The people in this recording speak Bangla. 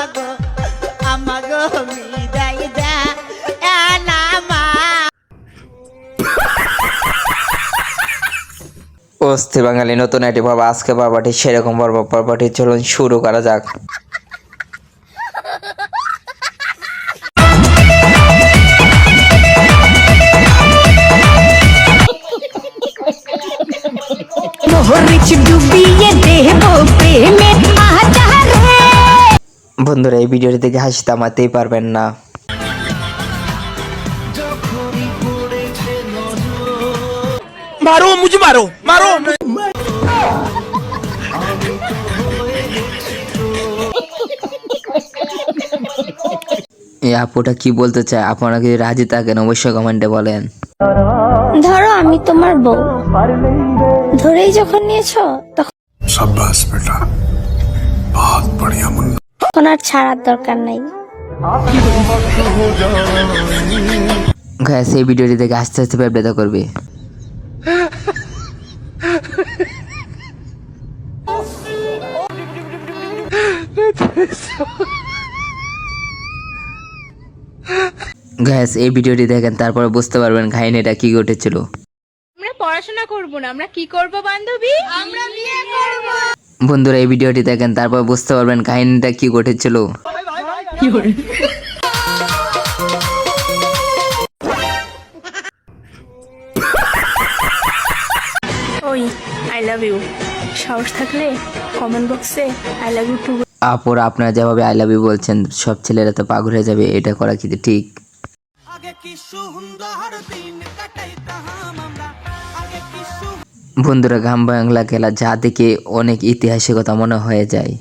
আমাগো আমাগো বিদায় দা নামা। অস্থির বাঙালি নতুন একটি পর্ব, আজকে পর্বটি সেরকম পর্বটি চলুন শুরু করা যাক। বন্ধুরা, এই ভিডিওটি দেখে হাসি থামাতেই পারবেন না। मारो मुझे, मारो मारो। এই আপুটা কি বলতে চায়, আপনারা কি রাজি থাকেন অবশ্যই কমেন্টে বলেন। ধরো আমি তোমার বউ, ধরেই যখন নিয়েছো शाबाश बेटा, बहुत बढ़िया मुन्ना। তখন আর ছাড়ার দরকার নাই। গাইস, এই ভিডিওটি দেখে আস্তে আস্তে ব্যবহার করবে। গাইস, এই ভিডিওটি দেখেন, তারপরে বুঝতে পারবেন কাহিনীটা কি ঘটেছিল। আমরা পড়াশোনা করব না, আমরা কি করব বান্ধবী? আমরা বিয়ে করব। বন্ধুরা, এই ভিডিওটি দেখেন, তারপর বুঝতে পারবেন কাহিনীটা কি ঘটেছিল। ওই আই লাভ ইউ সাহস থাকলে কমেন্ট বক্সে আই লাভ ইউ টু। আপুরা, আপনারা যেভাবে আই লাভ ইউ বলছেন সব ছেলেরা তো পাগল হয়ে যাবে, এটা করা কি ঠিক? বন্ধুরা, গ্রাম বাংলা খেলা যা দেখে অনেক ইতিহাসের কথা মনে হয়ে যায়।